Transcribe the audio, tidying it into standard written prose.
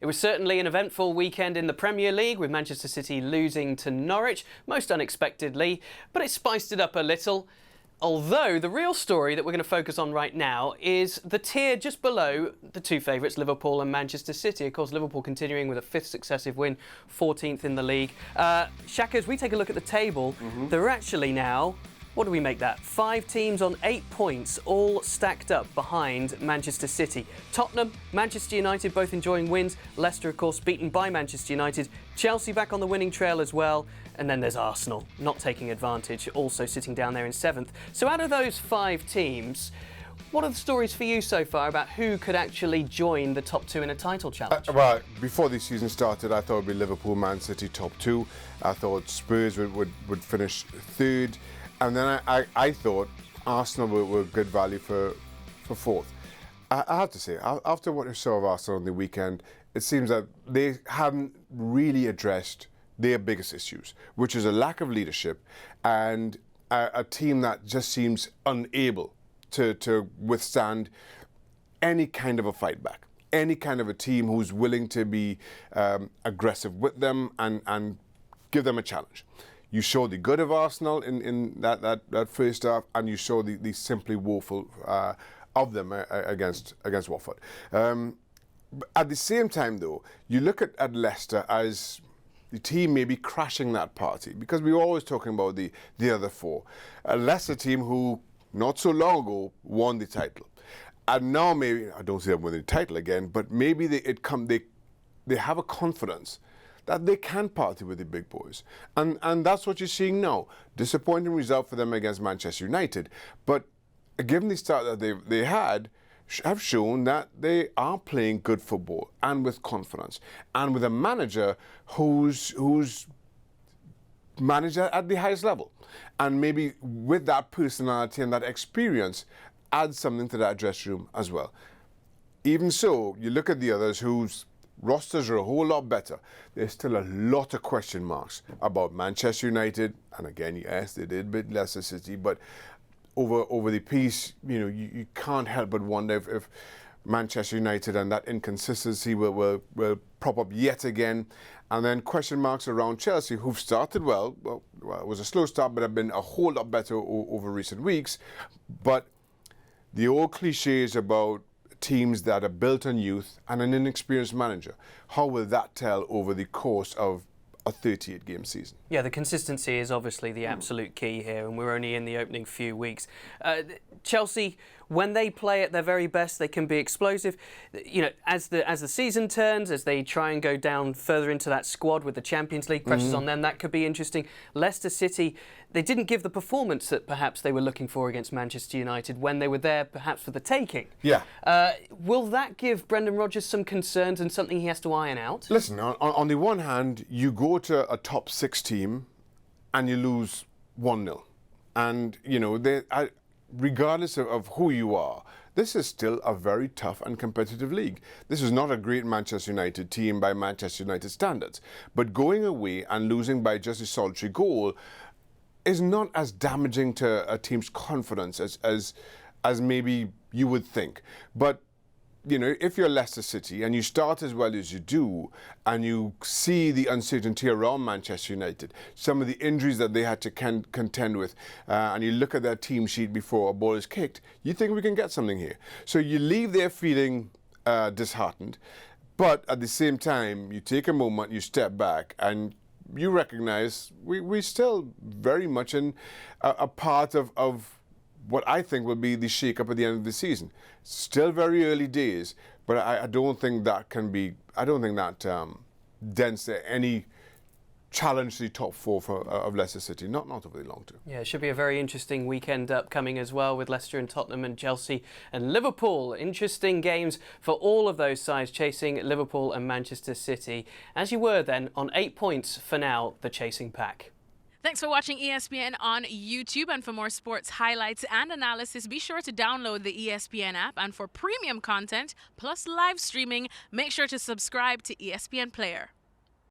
It was certainly an eventful weekend in the Premier League, with Manchester City losing to Norwich, most unexpectedly, but it spiced it up a little. Although the real story that we're going to focus on right now is the tier just below the two favourites, Liverpool and Manchester City. Of course, Liverpool continuing with a fifth successive win, 14th in the league. Shaka, as we take a look at the table, there are actually now, what do we make that? 5 teams on 8 points, all stacked up behind Manchester City. Tottenham, Manchester United both enjoying wins. Leicester, of course, beaten by Manchester United. Chelsea back on the winning trail as well. And then there's Arsenal, not taking advantage, also sitting down there in 7th. So out of those 5 teams, what are the stories for you so far about who could actually join the top 2 in a title challenge? Well, before the season started, I thought it would be Liverpool, Man City top 2. I thought Spurs would finish 3rd. And then I thought Arsenal were good value for 4th. I have to say, after what I saw of Arsenal on the weekend, it seems that they haven't really addressed their biggest issues, which is a lack of leadership and a team that just seems unable to withstand any kind of a fight back, any kind of a team who's willing to be aggressive with them and give them a challenge. You saw the good of Arsenal in that first half, and you saw the simply woeful of them against Watford. At the same time, though, you look at Leicester as the team maybe crashing that party, because we were always talking about the other 4. A Leicester team who, not so long ago, won the title. And now maybe, I don't see them winning the title again, but maybe they have a confidence that they can party with the big boys. And that's what you're seeing now. Disappointing result for them against Manchester United. But given the start that they had, have shown that they are playing good football and with confidence. And with a manager who's managed at the highest level. And maybe with that personality and that experience, add something to that dressing room as well. Even so, you look at the others whose rosters are a whole lot better. There's still a lot of question marks about Manchester United, and again, yes, they did beat Leicester City, but over the piece, you can't help but wonder if Manchester United and that inconsistency will prop up yet again. And then question marks around Chelsea, who've started well. Well, it was a slow start, but have been a whole lot better over recent weeks. But the old cliches about teams that are built on youth and an inexperienced manager, how will that tell over the course of a 38-game season? Yeah, the consistency is obviously the absolute key here, and we're only in the opening few weeks. Chelsea, when they play at their very best, they can be explosive. As the season turns, as they try and go down further into that squad with the Champions League pressures on them, that could be interesting. Leicester City, they didn't give the performance that perhaps they were looking for against Manchester United when they were there perhaps for the taking. Yeah. Will that give Brendan Rodgers some concerns and something he has to iron out? Listen, on the one hand, you go to a top 6 team and you lose 1-0. And, regardless of who you are, this is still a very tough and competitive league. This is not a great Manchester United team by Manchester United standards. But going away and losing by just a solitary goal is not as damaging to a team's confidence as maybe you would think. But if you're Leicester City and you start as well as you do, and you see the uncertainty around Manchester United, some of the injuries that they had to contend with, and you look at their team sheet before a ball is kicked, you think we can get something here. So you leave there feeling disheartened, but at the same time, you take a moment, you step back, and you recognize we're still very much in a part of what I think will be the shake-up at the end of the season. Still very early days, but I don't think that dents any challenge to the top 4 of Leicester City, not over the long term. Yeah, it should be a very interesting weekend upcoming as well, with Leicester and Tottenham and Chelsea and Liverpool. Interesting games for all of those sides, chasing Liverpool and Manchester City, as you were then on 8 points for now, the chasing pack. Thanks for watching ESPN on YouTube, and for more sports highlights and analysis, be sure to download the ESPN app, and for premium content plus live streaming, make sure to subscribe to ESPN Player.